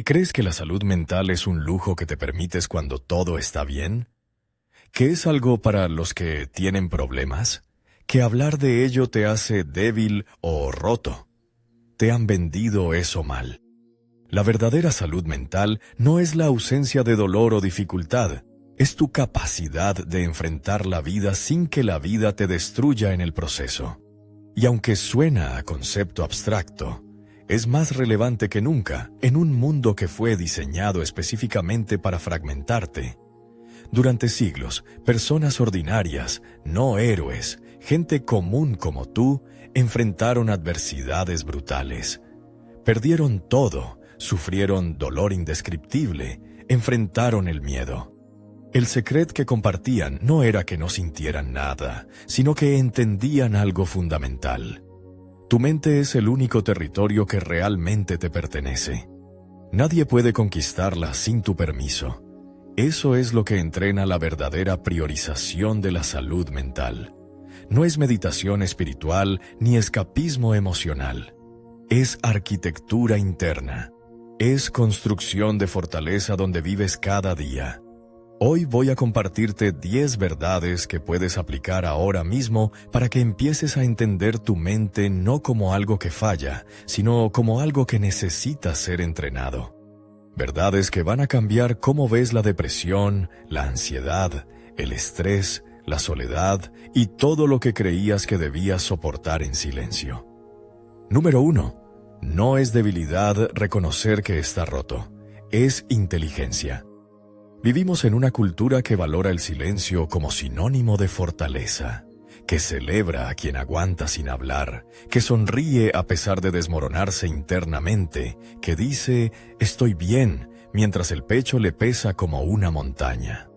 ¿Crees que la salud mental es un lujo que te permites cuando todo está bien? ¿Que es algo para los que tienen problemas? ¿Que hablar de ello te hace débil o roto? Te han vendido eso mal. La verdadera salud mental no es la ausencia de dolor o dificultad, es tu capacidad de enfrentar la vida sin que la vida te destruya en el proceso. Y aunque suena a concepto abstracto, es más relevante que nunca en un mundo que fue diseñado específicamente para fragmentarte. Durante siglos, personas ordinarias, no héroes, gente común como tú, enfrentaron adversidades brutales. Perdieron todo, sufrieron dolor indescriptible, enfrentaron el miedo. El secreto que compartían no era que no sintieran nada, sino que entendían algo fundamental. Tu mente es el único territorio que realmente te pertenece. Nadie puede conquistarla sin tu permiso. Eso es lo que entrena la verdadera priorización de la salud mental. No es meditación espiritual ni escapismo emocional. Es arquitectura interna. Es construcción de fortaleza donde vives cada día. Hoy voy a compartirte 10 verdades que puedes aplicar ahora mismo para que empieces a entender tu mente no como algo que falla, sino como algo que necesita ser entrenado. Verdades que van a cambiar cómo ves la depresión, la ansiedad, el estrés, la soledad y todo lo que creías que debías soportar en silencio. Número 1. No es debilidad reconocer que está roto, es inteligencia. Vivimos en una cultura que valora el silencio como sinónimo de fortaleza, que celebra a quien aguanta sin hablar, que sonríe a pesar de desmoronarse internamente, que dice «estoy bien», mientras el pecho le pesa como una montaña.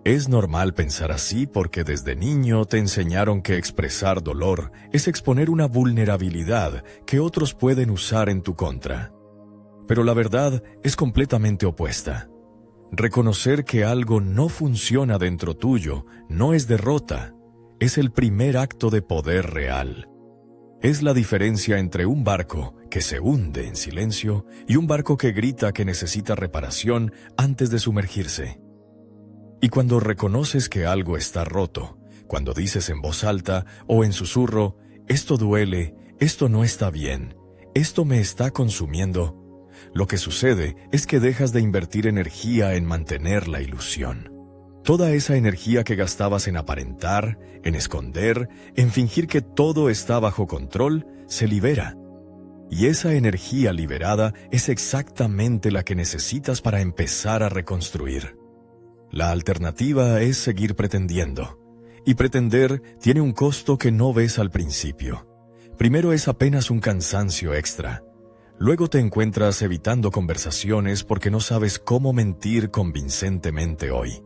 Es normal pensar así porque desde niño te enseñaron que expresar dolor es exponer una vulnerabilidad que otros pueden usar en tu contra. Pero la verdad es completamente opuesta. Reconocer que algo no funciona dentro tuyo no es derrota, es el primer acto de poder real. Es la diferencia entre un barco que se hunde en silencio y un barco que grita que necesita reparación antes de sumergirse. Y cuando reconoces que algo está roto, cuando dices en voz alta o en susurro, «esto duele, esto no está bien, esto me está consumiendo», lo que sucede es que dejas de invertir energía en mantener la ilusión. Toda esa energía que gastabas en aparentar, en esconder, en fingir que todo está bajo control, se libera. Y esa energía liberada es exactamente la que necesitas para empezar a reconstruir. La alternativa es seguir pretendiendo. Y pretender tiene un costo que no ves al principio. Primero es apenas un cansancio extra. Luego te encuentras evitando conversaciones porque no sabes cómo mentir convincentemente hoy.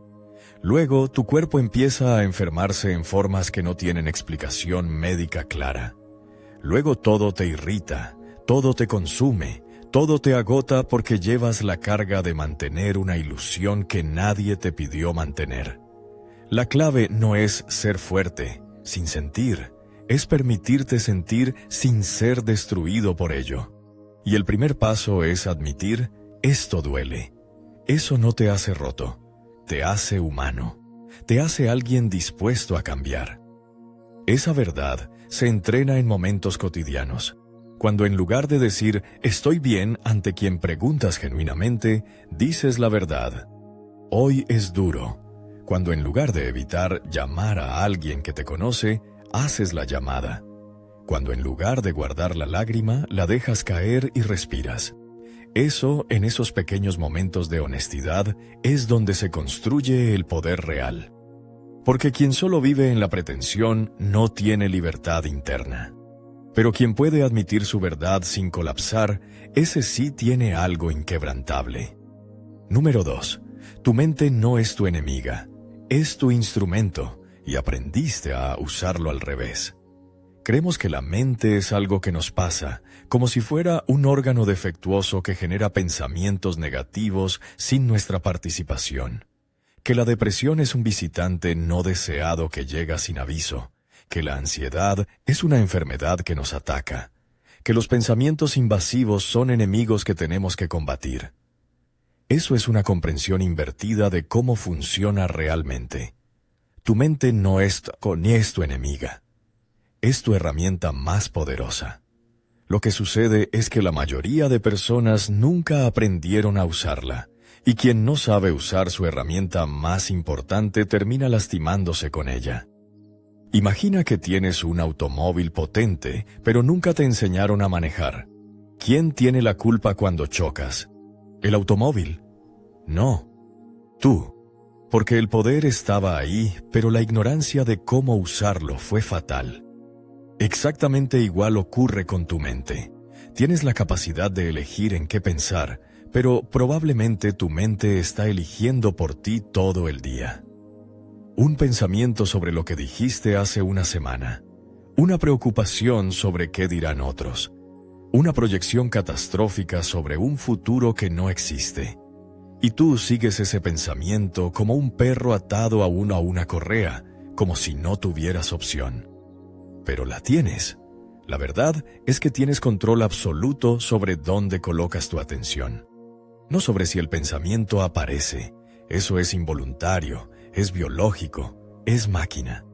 Luego tu cuerpo empieza a enfermarse en formas que no tienen explicación médica clara. Luego todo te irrita, todo te consume, todo te agota porque llevas la carga de mantener una ilusión que nadie te pidió mantener. La clave no es ser fuerte, sin sentir, es permitirte sentir sin ser destruido por ello. Y el primer paso es admitir, esto duele. Eso no te hace roto, te hace humano, te hace alguien dispuesto a cambiar. Esa verdad se entrena en momentos cotidianos, cuando en lugar de decir, estoy bien ante quien preguntas genuinamente, dices la verdad. Hoy es duro, cuando en lugar de evitar llamar a alguien que te conoce, haces la llamada. Cuando en lugar de guardar la lágrima, la dejas caer y respiras. Eso, en esos pequeños momentos de honestidad, es donde se construye el poder real. Porque quien solo vive en la pretensión no tiene libertad interna. Pero quien puede admitir su verdad sin colapsar, ese sí tiene algo inquebrantable. Número 2. Tu mente no es tu enemiga, es tu instrumento, y aprendiste a usarlo al revés. Creemos que la mente es algo que nos pasa, como si fuera un órgano defectuoso que genera pensamientos negativos sin nuestra participación. Que la depresión es un visitante no deseado que llega sin aviso. Que la ansiedad es una enfermedad que nos ataca. que los pensamientos invasivos son enemigos que tenemos que combatir. Eso es una comprensión invertida de cómo funciona realmente. Tu mente no es ni es tu enemiga. Es tu herramienta más poderosa. Lo que sucede es que la mayoría de personas nunca aprendieron a usarla, y quien no sabe usar su herramienta más importante termina lastimándose con ella. Imagina que tienes un automóvil potente, pero nunca te enseñaron a manejar. ¿Quién tiene la culpa cuando chocas? ¿El automóvil? No, tú. Porque el poder estaba ahí, pero la ignorancia de cómo usarlo fue fatal. Exactamente igual ocurre con tu mente. Tienes la capacidad de elegir en qué pensar, pero probablemente tu mente está eligiendo por ti todo el día. Un pensamiento sobre lo que dijiste hace una semana. Una preocupación sobre qué dirán otros. Una proyección catastrófica sobre un futuro que no existe. Y tú sigues ese pensamiento como un perro atado a una correa, como si no tuvieras opción. Pero la tienes. La verdad es que tienes control absoluto sobre dónde colocas tu atención. No sobre si el pensamiento aparece. Eso es involuntario, es biológico, es máquina.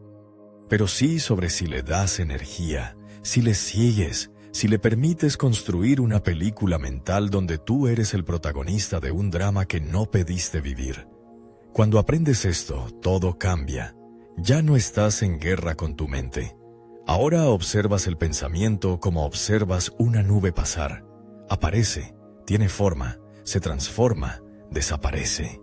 Pero sí sobre si le das energía, si le sigues, si le permites construir una película mental donde tú eres el protagonista de un drama que no pediste vivir. Cuando aprendes esto, todo cambia. Ya no estás en guerra con tu mente. Ahora observas el pensamiento como observas una nube pasar. Aparece, tiene forma, se transforma, desaparece.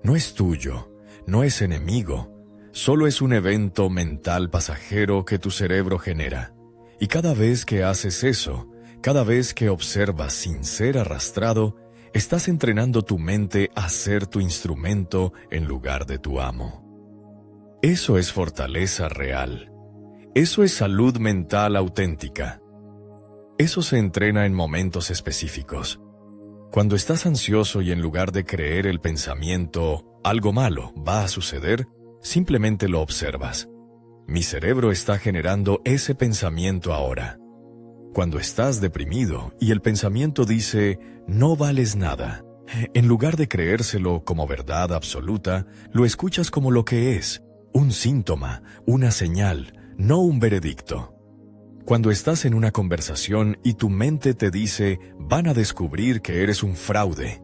No es tuyo, no es enemigo, solo es un evento mental pasajero que tu cerebro genera. Y cada vez que haces eso, cada vez que observas sin ser arrastrado, estás entrenando tu mente a ser tu instrumento en lugar de tu amo. Eso es fortaleza real. Eso es salud mental auténtica. Eso se entrena en momentos específicos. Cuando estás ansioso y en lugar de creer el pensamiento, algo malo va a suceder, simplemente lo observas. Mi cerebro está generando ese pensamiento ahora. Cuando estás deprimido y el pensamiento dice, no vales nada, en lugar de creérselo como verdad absoluta, lo escuchas como lo que es, un síntoma, una señal, no un veredicto. Cuando estás en una conversación y tu mente te dice, van a descubrir que eres un fraude.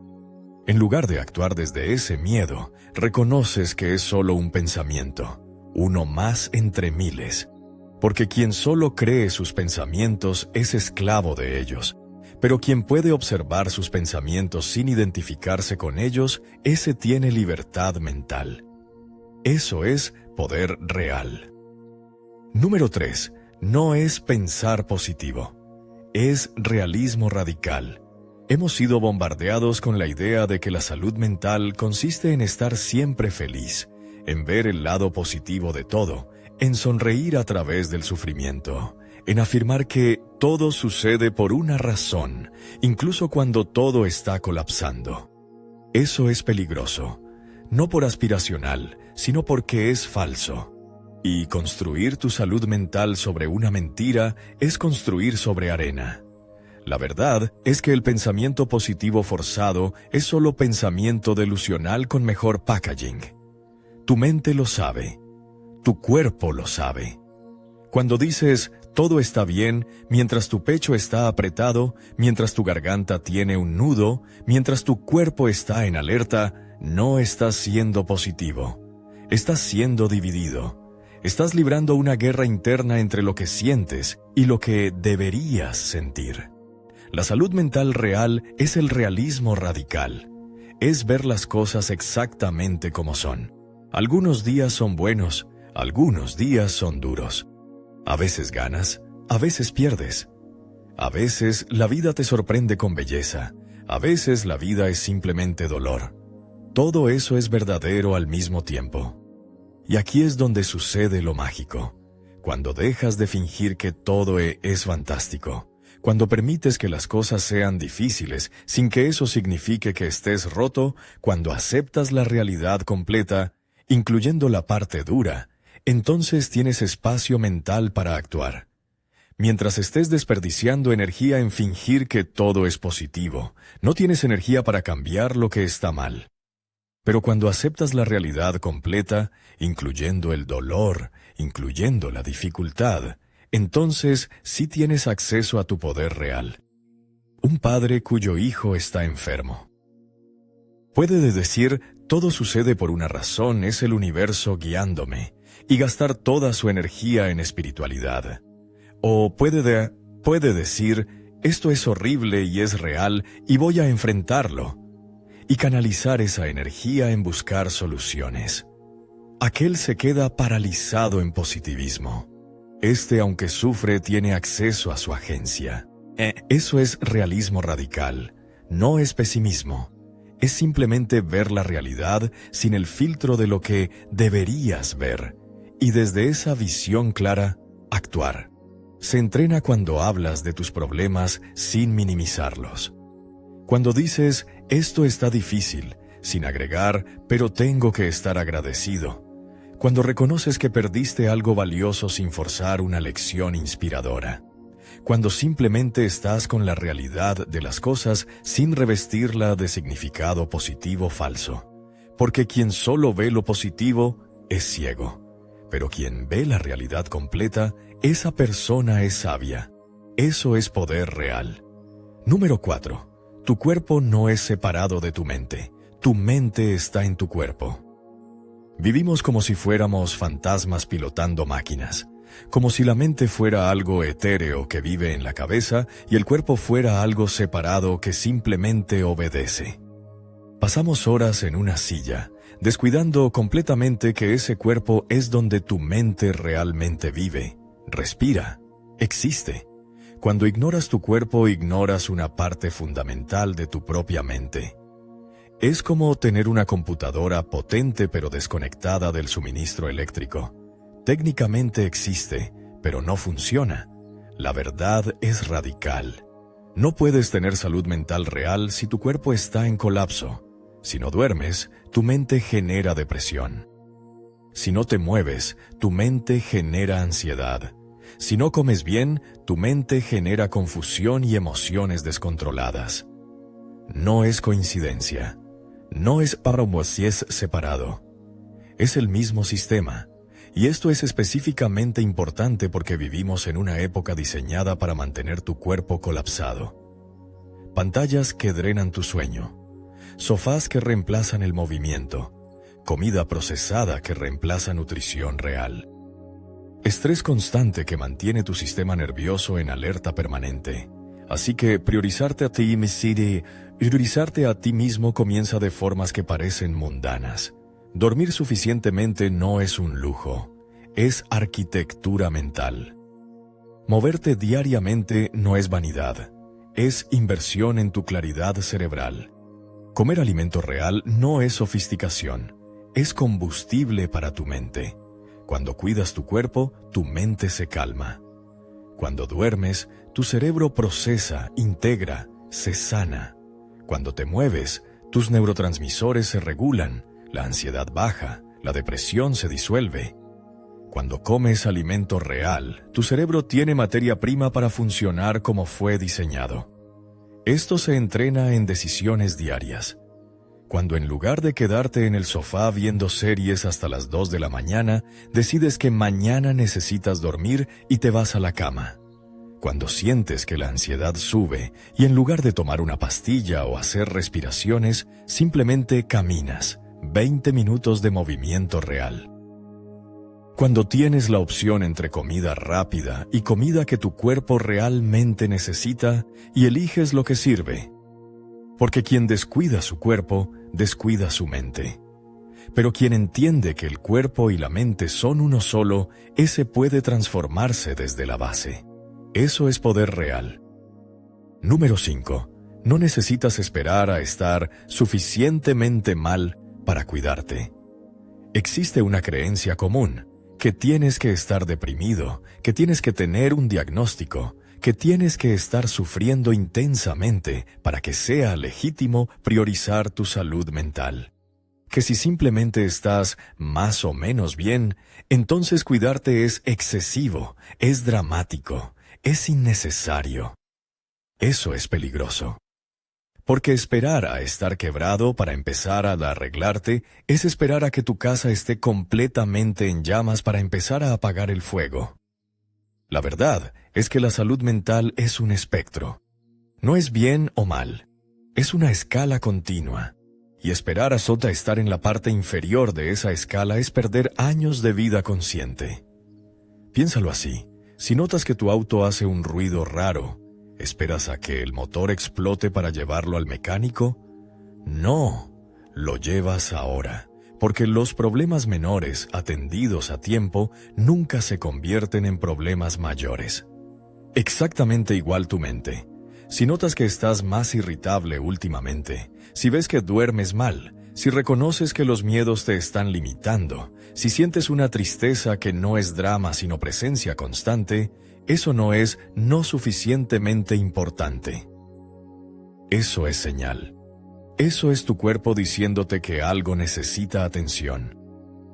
En lugar de actuar desde ese miedo, reconoces que es solo un pensamiento, uno más entre miles. Porque quien solo cree sus pensamientos es esclavo de ellos. Pero quien puede observar sus pensamientos sin identificarse con ellos, ese tiene libertad mental. Eso es poder real. Número 3. No es pensar positivo. Es realismo radical. Hemos sido bombardeados con la idea de que la salud mental consiste en estar siempre feliz, en ver el lado positivo de todo, en sonreír a través del sufrimiento, en afirmar que todo sucede por una razón, incluso cuando todo está colapsando. Eso es peligroso, no por aspiracional, sino porque es falso. Y construir tu salud mental sobre una mentira es construir sobre arena. La verdad es que el pensamiento positivo forzado es solo pensamiento delusional con mejor packaging. Tu mente lo sabe. Tu cuerpo lo sabe. Cuando dices, todo está bien, mientras tu pecho está apretado, mientras tu garganta tiene un nudo, mientras tu cuerpo está en alerta, no estás siendo positivo. Estás siendo dividido. Estás librando una guerra interna entre lo que sientes y lo que deberías sentir. La salud mental real es el realismo radical. Es ver las cosas exactamente como son. Algunos días son buenos, algunos días son duros. A veces ganas, a veces pierdes. A veces la vida te sorprende con belleza, a veces la vida es simplemente dolor. Todo eso es verdadero al mismo tiempo. Y aquí es donde sucede lo mágico, cuando dejas de fingir que todo es fantástico, cuando permites que las cosas sean difíciles sin que eso signifique que estés roto, cuando aceptas la realidad completa, incluyendo la parte dura, entonces tienes espacio mental para actuar. Mientras estés desperdiciando energía en fingir que todo es positivo, no tienes energía para cambiar lo que está mal. Pero cuando aceptas la realidad completa, incluyendo el dolor, incluyendo la dificultad, entonces sí tienes acceso a tu poder real. Un padre cuyo hijo está enfermo puede decir, todo sucede por una razón, es el universo guiándome, y gastar toda su energía en espiritualidad. O puede decir, esto es horrible y es real, y voy a enfrentarlo, y canalizar esa energía en buscar soluciones. Aquel se queda paralizado en positivismo. Aunque sufre, tiene acceso a su agencia. Eso es realismo radical, no es pesimismo. Es simplemente ver la realidad sin el filtro de lo que deberías ver, y desde esa visión clara, actuar. Se entrena cuando hablas de tus problemas sin minimizarlos. Cuando dices, esto está difícil, sin agregar, pero tengo que estar agradecido. Cuando reconoces que perdiste algo valioso sin forzar una lección inspiradora. Cuando simplemente estás con la realidad de las cosas sin revestirla de significado positivo falso. Porque quien solo ve lo positivo es ciego. Pero quien ve la realidad completa, esa persona es sabia. Eso es poder real. Número 4. Tu cuerpo no es separado de tu mente. Tu mente está en tu cuerpo. Vivimos como si fuéramos fantasmas pilotando máquinas. Como si la mente fuera algo etéreo que vive en la cabeza y el cuerpo fuera algo separado que simplemente obedece. Pasamos horas en una silla, descuidando completamente que ese cuerpo es donde tu mente realmente vive, respira, existe. Cuando ignoras tu cuerpo, ignoras una parte fundamental de tu propia mente. Es como tener una computadora potente pero desconectada del suministro eléctrico. Técnicamente existe, pero no funciona. La verdad es radical. No puedes tener salud mental real si tu cuerpo está en colapso. Si no duermes, tu mente genera depresión. Si no te mueves, tu mente genera ansiedad. Si no comes bien, tu mente genera confusión y emociones descontroladas. No es coincidencia. No es si es separado. Es el mismo sistema. Y esto es específicamente importante porque vivimos en una época diseñada para mantener tu cuerpo colapsado. Pantallas que drenan tu sueño. Sofás que reemplazan el movimiento. Comida procesada que reemplaza nutrición real. Estrés constante que mantiene tu sistema nervioso en alerta permanente. Así que priorizarte a ti mismo comienza de formas que parecen mundanas. Dormir suficientemente no es un lujo, es arquitectura mental. Moverte diariamente no es vanidad, es inversión en tu claridad cerebral. Comer alimento real no es sofisticación, es combustible para tu mente. Cuando cuidas tu cuerpo, tu mente se calma. Cuando duermes, tu cerebro procesa, integra, se sana. Cuando te mueves, tus neurotransmisores se regulan, la ansiedad baja, la depresión se disuelve. Cuando comes alimento real, tu cerebro tiene materia prima para funcionar como fue diseñado. Esto se entrena en decisiones diarias. Cuando en lugar de quedarte en el sofá viendo series hasta las 2 de la mañana, decides que mañana necesitas dormir y te vas a la cama. Cuando sientes que la ansiedad sube y en lugar de tomar una pastilla o hacer respiraciones, simplemente caminas. 20 minutos de movimiento real. Cuando tienes la opción entre comida rápida y comida que tu cuerpo realmente necesita y eliges lo que sirve. Porque quien descuida su cuerpo, descuida su mente. Pero quien entiende que el cuerpo y la mente son uno solo, ese puede transformarse desde la base. Eso es poder real. Número 5. No necesitas esperar a estar suficientemente mal para cuidarte. Existe una creencia común, que tienes que estar deprimido, que tienes que tener un diagnóstico, que tienes que estar sufriendo intensamente para que sea legítimo priorizar tu salud mental. Que si simplemente estás más o menos bien, entonces cuidarte es excesivo, es dramático, es innecesario. Eso es peligroso. Porque esperar a estar quebrado para empezar a arreglarte es esperar a que tu casa esté completamente en llamas para empezar a apagar el fuego. La verdad es que la salud mental es un espectro. No es bien o mal. Es una escala continua. Y esperar a Sota estar en la parte inferior de esa escala es perder años de vida consciente. Piénsalo así. Si notas que tu auto hace un ruido raro, ¿esperas a que el motor explote para llevarlo al mecánico? No, lo llevas ahora, porque los problemas menores, atendidos a tiempo, nunca se convierten en problemas mayores. Exactamente igual tu mente. Si notas que estás más irritable últimamente, si ves que duermes mal, si reconoces que los miedos te están limitando, si sientes una tristeza que no es drama sino presencia constante, eso no es no suficientemente importante. Eso es señal. Eso es tu cuerpo diciéndote que algo necesita atención.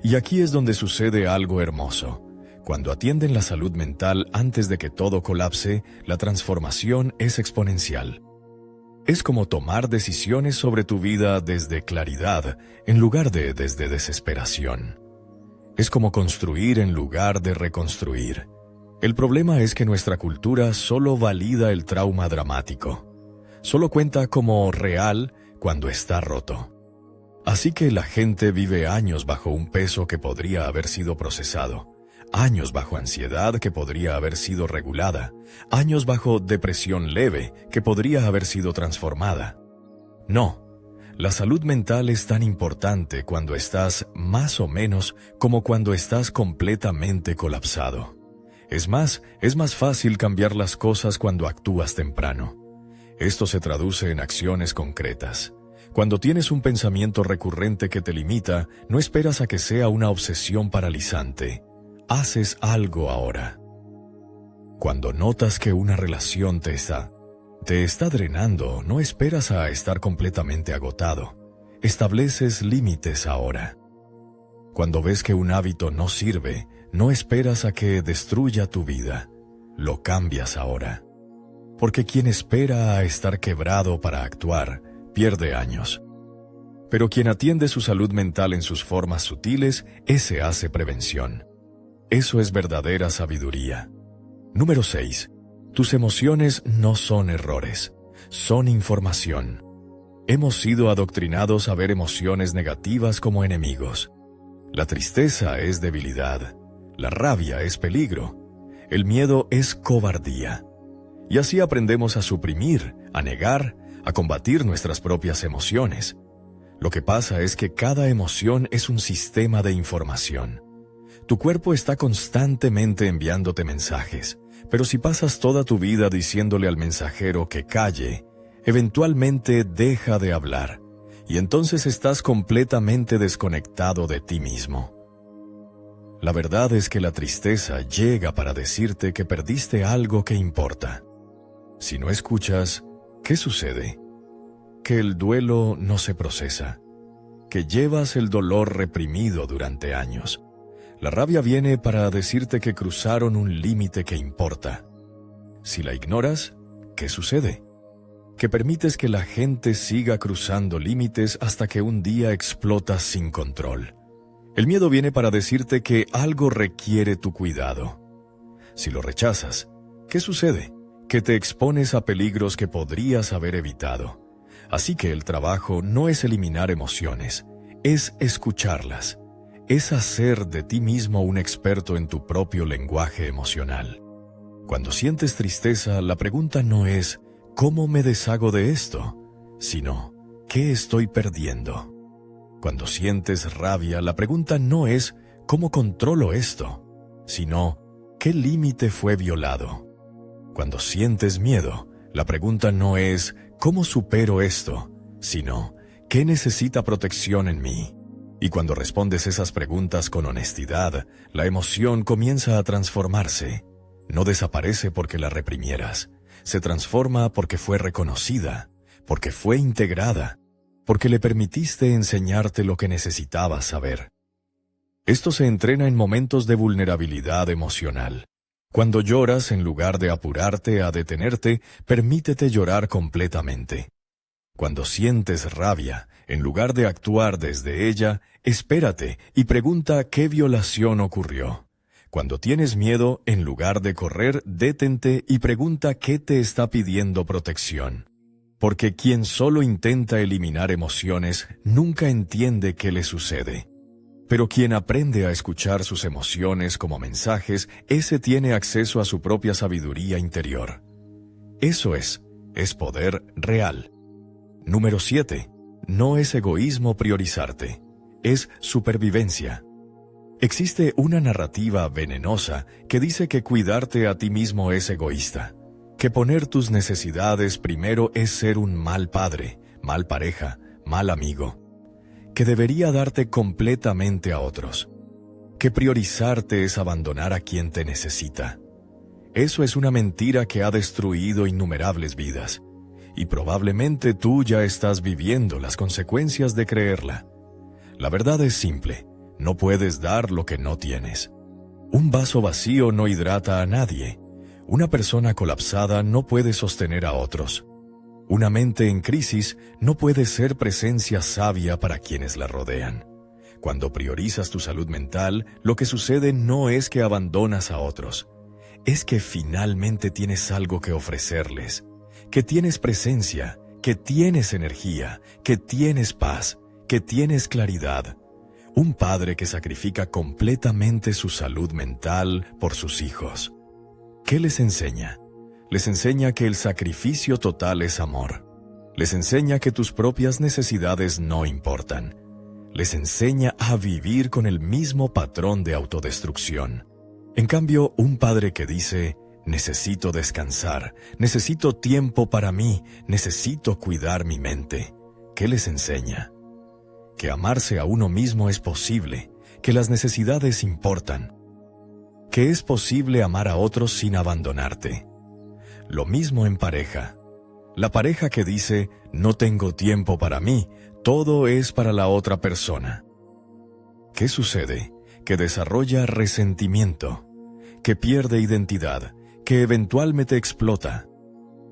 Y aquí es donde sucede algo hermoso. Cuando atienden la salud mental antes de que todo colapse, la transformación es exponencial. Es como tomar decisiones sobre tu vida desde claridad en lugar de desde desesperación. Es como construir en lugar de reconstruir. El problema es que nuestra cultura solo valida el trauma dramático. Solo cuenta como real cuando está roto. Así que la gente vive años bajo un peso que podría haber sido procesado, años bajo ansiedad que podría haber sido regulada, años bajo depresión leve que podría haber sido transformada. No, la salud mental es tan importante cuando estás más o menos como cuando estás completamente colapsado. Es más fácil cambiar las cosas cuando actúas temprano. Esto se traduce en acciones concretas. Cuando tienes un pensamiento recurrente que te limita, no esperas a que sea una obsesión paralizante. Haces algo ahora. Cuando notas que una relación te está drenando, no esperas a estar completamente agotado. Estableces límites ahora. Cuando ves que un hábito no sirve, no esperas a que destruya tu vida. Lo cambias ahora. Porque quien espera a estar quebrado para actuar, pierde años. Pero quien atiende su salud mental en sus formas sutiles, ese hace prevención. Eso es verdadera sabiduría. Número 6. Tus emociones no son errores, son información. Hemos sido adoctrinados a ver emociones negativas como enemigos. La tristeza es debilidad, la rabia es peligro, el miedo es cobardía. Y así aprendemos a suprimir, a negar, a combatir nuestras propias emociones. Lo que pasa es que cada emoción es un sistema de información. Tu cuerpo está constantemente enviándote mensajes, pero si pasas toda tu vida diciéndole al mensajero que calle, eventualmente deja de hablar, y entonces estás completamente desconectado de ti mismo. La verdad es que la tristeza llega para decirte que perdiste algo que importa. Si no escuchas, ¿qué sucede? Que el duelo no se procesa, que llevas el dolor reprimido durante años. La rabia viene para decirte que cruzaron un límite que importa. Si la ignoras, ¿qué sucede? Que permites que la gente siga cruzando límites hasta que un día explotas sin control. El miedo viene para decirte que algo requiere tu cuidado. Si lo rechazas, ¿qué sucede? Que te expones a peligros que podrías haber evitado. Así que el trabajo no es eliminar emociones, es escucharlas. Es hacer de ti mismo un experto en tu propio lenguaje emocional. Cuando sientes tristeza, la pregunta no es ¿cómo me deshago de esto?, sino ¿qué estoy perdiendo? Cuando sientes rabia, la pregunta no es ¿cómo controlo esto?, sino ¿qué límite fue violado? Cuando sientes miedo, la pregunta no es ¿cómo supero esto?, sino ¿qué necesita protección en mí? Y cuando respondes esas preguntas con honestidad, la emoción comienza a transformarse. No desaparece porque la reprimieras. Se transforma porque fue reconocida, porque fue integrada, porque le permitiste enseñarte lo que necesitabas saber. Esto se entrena en momentos de vulnerabilidad emocional. Cuando lloras, en lugar de apurarte a detenerte, permítete llorar completamente. Cuando sientes rabia, en lugar de actuar desde ella, espérate y pregunta qué violación ocurrió. Cuando tienes miedo, en lugar de correr, detente y pregunta qué te está pidiendo protección. Porque quien solo intenta eliminar emociones nunca entiende qué le sucede. Pero quien aprende a escuchar sus emociones como mensajes, ese tiene acceso a su propia sabiduría interior. Eso es poder real. Número 7. No es egoísmo priorizarte, es supervivencia. Existe una narrativa venenosa que dice que cuidarte a ti mismo es egoísta, que poner tus necesidades primero es ser un mal padre, mal pareja, mal amigo, que debería darte completamente a otros, que priorizarte es abandonar a quien te necesita. Eso es una mentira que ha destruido innumerables vidas, y probablemente tú ya estás viviendo las consecuencias de creerla. La verdad es simple. No puedes dar lo que no tienes. Un vaso vacío no hidrata a nadie. Una persona colapsada no puede sostener a otros. Una mente en crisis no puede ser presencia sabia para quienes la rodean. Cuando priorizas tu salud mental, lo que sucede no es que abandonas a otros. Es que finalmente tienes algo que ofrecerles. Que tienes presencia, que tienes energía, que tienes paz, que tienes claridad. Un padre que sacrifica completamente su salud mental por sus hijos. ¿Qué les enseña? Les enseña que el sacrificio total es amor. Les enseña que tus propias necesidades no importan. Les enseña a vivir con el mismo patrón de autodestrucción. En cambio, un padre que dice, necesito descansar, necesito tiempo para mí, necesito cuidar mi mente, ¿qué les enseña? Que amarse a uno mismo es posible, que las necesidades importan, que es posible amar a otros sin abandonarte. Lo mismo en pareja. La pareja que dice, no tengo tiempo para mí, todo es para la otra persona. ¿Qué sucede? Que desarrolla resentimiento, que pierde identidad, que eventualmente explota.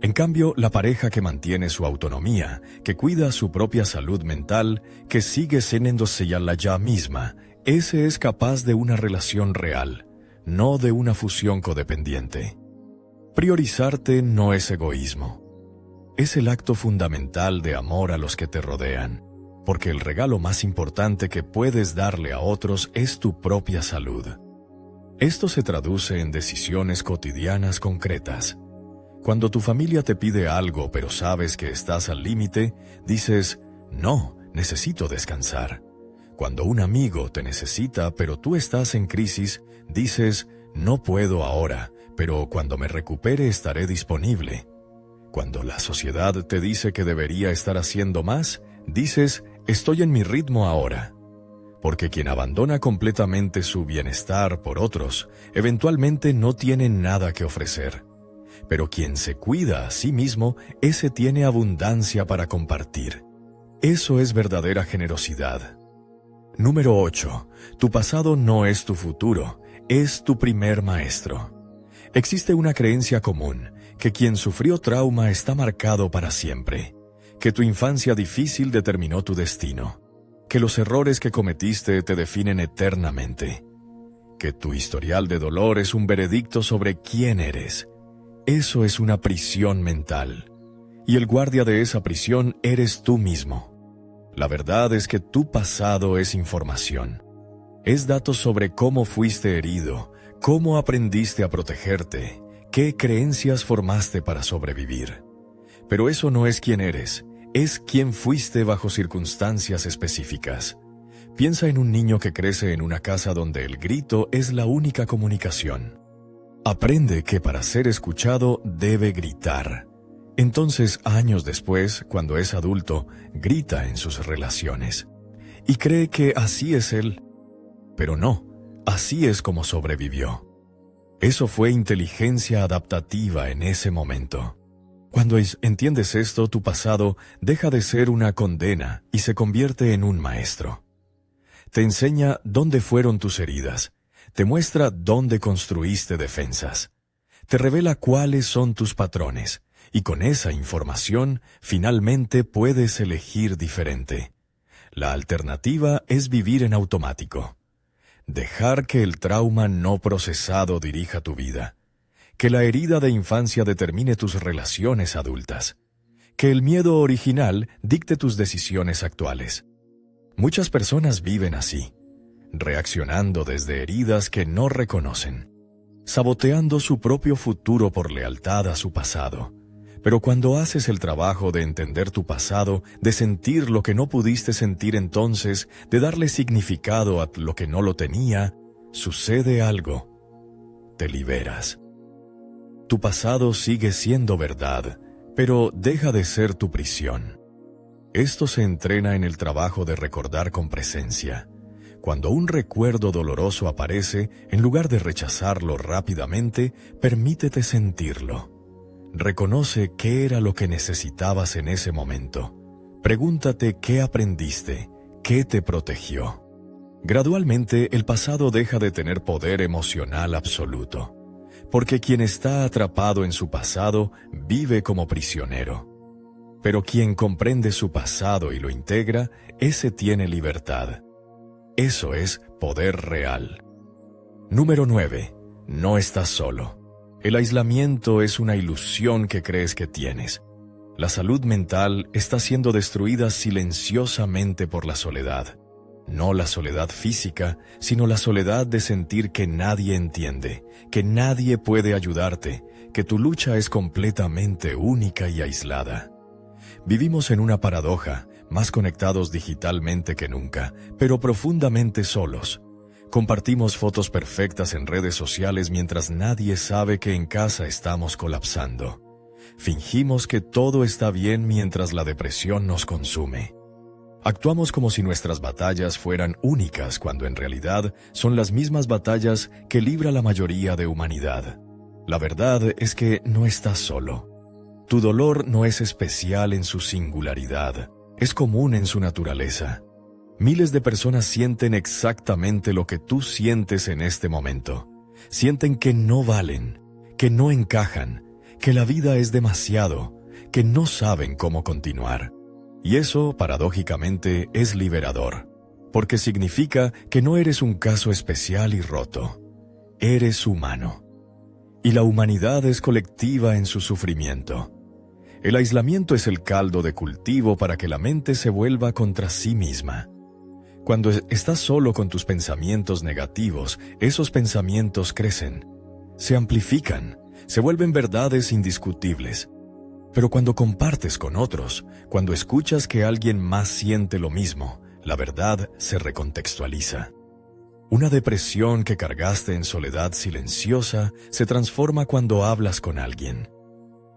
En cambio, la pareja que mantiene su autonomía, que cuida su propia salud mental, que sigue siéndose ya misma, ese es capaz de una relación real, no de una fusión codependiente. Priorizarte no es egoísmo. Es el acto fundamental de amor a los que te rodean, porque el regalo más importante que puedes darle a otros es tu propia salud. Esto se traduce en decisiones cotidianas concretas. Cuando tu familia te pide algo pero sabes que estás al límite, dices, no, necesito descansar. Cuando un amigo te necesita pero tú estás en crisis, dices, no puedo ahora, pero cuando me recupere estaré disponible. Cuando la sociedad te dice que debería estar haciendo más, dices, estoy en mi ritmo ahora. Porque quien abandona completamente su bienestar por otros, eventualmente no tiene nada que ofrecer. Pero quien se cuida a sí mismo, ese tiene abundancia para compartir. Eso es verdadera generosidad. Número 8. Tu pasado no es tu futuro, es tu primer maestro. Existe una creencia común, que quien sufrió trauma está marcado para siempre, que tu infancia difícil determinó tu destino, que los errores que cometiste te definen eternamente, que tu historial de dolor es un veredicto sobre quién eres. Eso es una prisión mental, y el guardia de esa prisión eres tú mismo. La verdad es que tu pasado es información. Es datos sobre cómo fuiste herido, cómo aprendiste a protegerte, qué creencias formaste para sobrevivir. Pero eso no es quién eres, es quién fuiste bajo circunstancias específicas. Piensa en un niño que crece en una casa donde el grito es la única comunicación. Aprende que para ser escuchado debe gritar. Entonces, años después, cuando es adulto, grita en sus relaciones. Y cree que así es él. Pero no, así es como sobrevivió. Eso fue inteligencia adaptativa en ese momento. Cuando entiendes esto, tu pasado deja de ser una condena y se convierte en un maestro. Te enseña dónde fueron tus heridas, Te muestra dónde construiste defensas. Te revela cuáles son tus patrones, y con esa información, finalmente puedes elegir diferente. La alternativa es vivir en automático. Dejar que el trauma no procesado dirija tu vida. Que la herida de infancia determine tus relaciones adultas. Que el miedo original dicte tus decisiones actuales. Muchas personas viven así, reaccionando desde heridas que no reconocen, saboteando su propio futuro por lealtad a su pasado. Pero cuando haces el trabajo de entender tu pasado, de sentir lo que no pudiste sentir entonces, de darle significado a lo que no lo tenía, sucede algo. Te liberas. Tu pasado sigue siendo verdad, pero deja de ser tu prisión. Esto se entrena en el trabajo de recordar con presencia. Cuando un recuerdo doloroso aparece, en lugar de rechazarlo rápidamente, permítete sentirlo. Reconoce qué era lo que necesitabas en ese momento. Pregúntate qué aprendiste, qué te protegió. Gradualmente, el pasado deja de tener poder emocional absoluto, porque quien está atrapado en su pasado vive como prisionero. Pero quien comprende su pasado y lo integra, ese tiene libertad. Eso es poder real. Número 9. No estás solo. El aislamiento es una ilusión que crees que tienes. La salud mental está siendo destruida silenciosamente por la soledad. No la soledad física, sino la soledad de sentir que nadie entiende, que nadie puede ayudarte, que tu lucha es completamente única y aislada. Vivimos en una paradoja, más conectados digitalmente que nunca, pero profundamente solos. Compartimos fotos perfectas en redes sociales mientras nadie sabe que en casa estamos colapsando. Fingimos que todo está bien mientras la depresión nos consume. Actuamos como si nuestras batallas fueran únicas cuando en realidad son las mismas batallas que libra la mayoría de humanidad. La verdad es que no estás solo. Tu dolor no es especial en su singularidad, es común en su naturaleza. Miles de personas sienten exactamente lo que tú sientes en este momento. Sienten que no valen, que no encajan, que la vida es demasiado, que no saben cómo continuar. Y eso, paradójicamente, es liberador, porque significa que no eres un caso especial y roto. Eres humano. Y la humanidad es colectiva en su sufrimiento. El aislamiento es el caldo de cultivo para que la mente se vuelva contra sí misma. Cuando estás solo con tus pensamientos negativos, esos pensamientos crecen, se amplifican, se vuelven verdades indiscutibles. Pero cuando compartes con otros, cuando escuchas que alguien más siente lo mismo, la verdad se recontextualiza. Una depresión que cargaste en soledad silenciosa se transforma cuando hablas con alguien.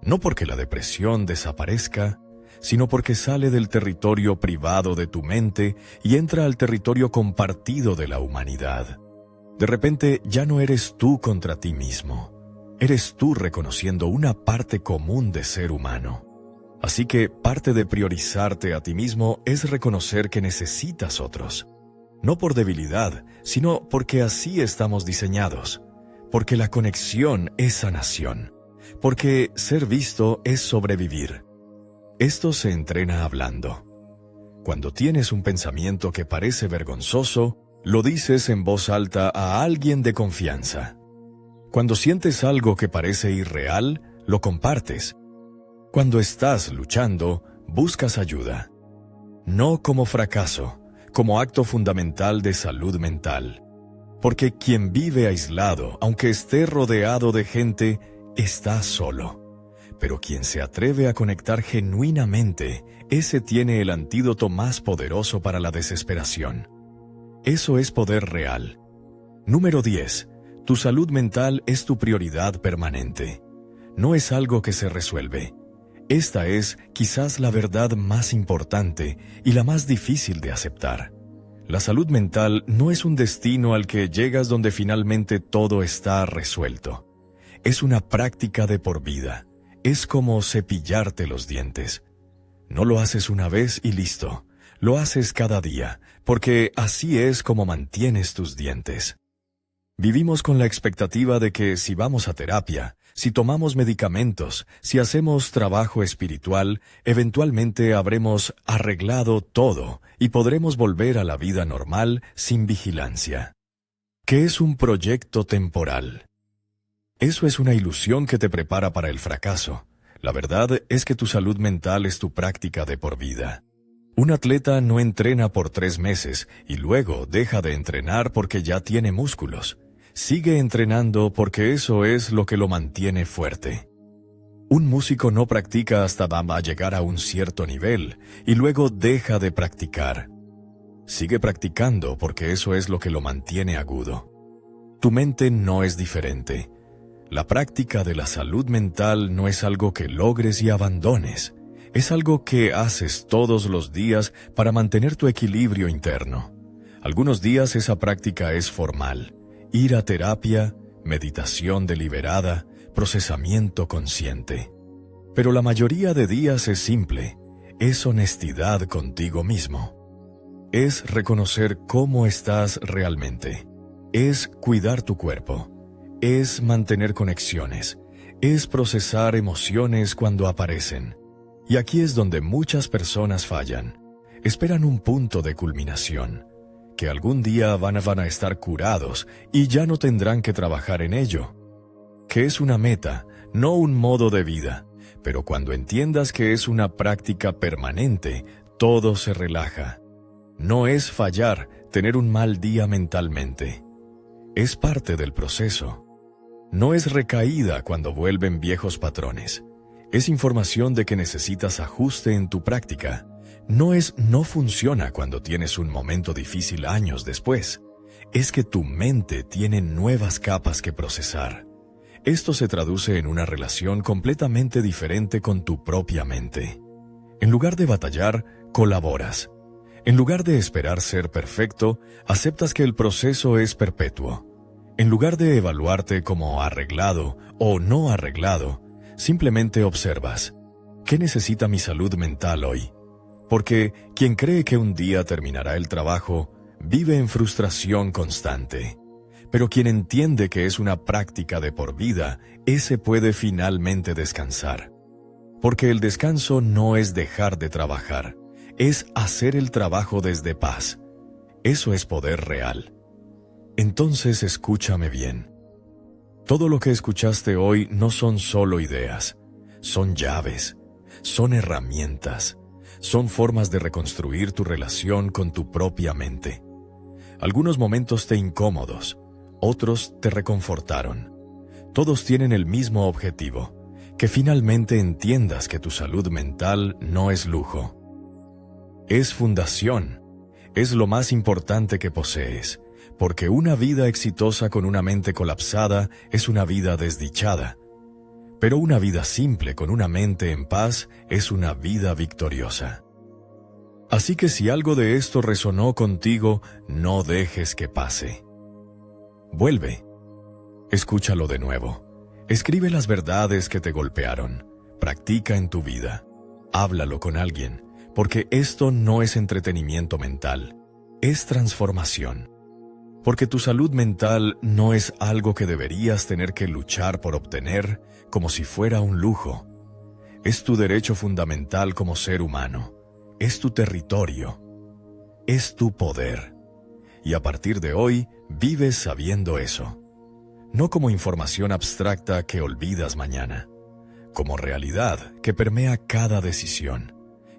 No porque la depresión desaparezca, sino porque sale del territorio privado de tu mente y entra al territorio compartido de la humanidad. De repente ya no eres tú contra ti mismo. Eres tú reconociendo una parte común de ser humano. Así que parte de priorizarte a ti mismo es reconocer que necesitas otros. No por debilidad, sino porque así estamos diseñados. Porque la conexión es sanación. Porque ser visto es sobrevivir. Esto se entrena hablando. Cuando tienes un pensamiento que parece vergonzoso, lo dices en voz alta a alguien de confianza. Cuando sientes algo que parece irreal, lo compartes. Cuando estás luchando, buscas ayuda. No como fracaso, como acto fundamental de salud mental. Porque quien vive aislado, aunque esté rodeado de gente, está solo. Pero quien se atreve a conectar genuinamente, ese tiene el antídoto más poderoso para la desesperación. Eso es poder real. Número 10. Tu salud mental es tu prioridad permanente. No es algo que se resuelve. Esta es quizás la verdad más importante y la más difícil de aceptar. La salud mental no es un destino al que llegas donde finalmente todo está resuelto. Es una práctica de por vida. Es como cepillarte los dientes. No lo haces una vez y listo. Lo haces cada día, porque así es como mantienes tus dientes. Vivimos con la expectativa de que si vamos a terapia, si tomamos medicamentos, si hacemos trabajo espiritual, eventualmente habremos arreglado todo y podremos volver a la vida normal sin vigilancia. ¿Qué es un proyecto temporal? Eso es una ilusión que te prepara para el fracaso. La verdad es que tu salud mental es tu práctica de por vida. Un atleta no entrena por 3 meses y luego deja de entrenar porque ya tiene músculos. Sigue entrenando porque eso es lo que lo mantiene fuerte. Un músico no practica hasta va a llegar a un cierto nivel y luego deja de practicar. Sigue practicando porque eso es lo que lo mantiene agudo. Tu mente no es diferente. La práctica de la salud mental no es algo que logres y abandones. Es algo que haces todos los días para mantener tu equilibrio interno. Algunos días esa práctica es formal. Ir a terapia, meditación deliberada, procesamiento consciente. Pero la mayoría de días es simple, es honestidad contigo mismo. Es reconocer cómo estás realmente. Es cuidar tu cuerpo. Es mantener conexiones. Es procesar emociones cuando aparecen. Y aquí es donde muchas personas fallan. Esperan un punto de culminación. Que algún día van a estar curados y ya no tendrán que trabajar en ello. Que es una meta, no un modo de vida, pero cuando entiendas que es una práctica permanente, todo se relaja. No es fallar, tener un mal día mentalmente. Es parte del proceso. No es recaída cuando vuelven viejos patrones. Es información de que necesitas ajuste en tu práctica. No funciona cuando tienes un momento difícil años después. Es que tu mente tiene nuevas capas que procesar. Esto se traduce en una relación completamente diferente con tu propia mente. En lugar de batallar, colaboras. En lugar de esperar ser perfecto, aceptas que el proceso es perpetuo. En lugar de evaluarte como arreglado o no arreglado, simplemente observas. ¿Qué necesita mi salud mental hoy? Porque quien cree que un día terminará el trabajo, vive en frustración constante. Pero quien entiende que es una práctica de por vida, ese puede finalmente descansar. Porque el descanso no es dejar de trabajar, es hacer el trabajo desde paz. Eso es poder real. Entonces escúchame bien. Todo lo que escuchaste hoy no son solo ideas, son llaves, son herramientas. Son formas de reconstruir tu relación con tu propia mente. Algunos momentos te incómodos, otros te reconfortaron. Todos tienen el mismo objetivo, que finalmente entiendas que tu salud mental no es lujo. Es fundación, es lo más importante que posees, porque una vida exitosa con una mente colapsada es una vida desdichada. Pero una vida simple con una mente en paz es una vida victoriosa. Así que si algo de esto resonó contigo, no dejes que pase. Vuelve. Escúchalo de nuevo. Escribe las verdades que te golpearon. Practica en tu vida. Háblalo con alguien, porque esto no es entretenimiento mental, es transformación. Porque tu salud mental no es algo que deberías tener que luchar por obtener como si fuera un lujo. Es tu derecho fundamental como ser humano. Es tu territorio. Es tu poder. Y a partir de hoy, vives sabiendo eso. No como información abstracta que olvidas mañana. Como realidad que permea cada decisión.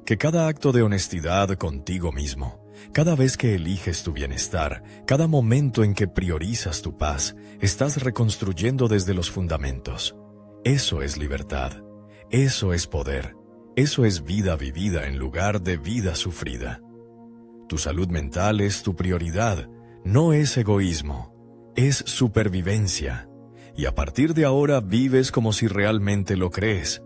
Que cada acto de honestidad contigo mismo. Cada vez que eliges tu bienestar, cada momento en que priorizas tu paz, estás reconstruyendo desde los fundamentos. Eso es libertad. Eso es poder. Eso es vida vivida en lugar de vida sufrida. Tu salud mental es tu prioridad, no es egoísmo, es supervivencia. Y a partir de ahora vives como si realmente lo crees.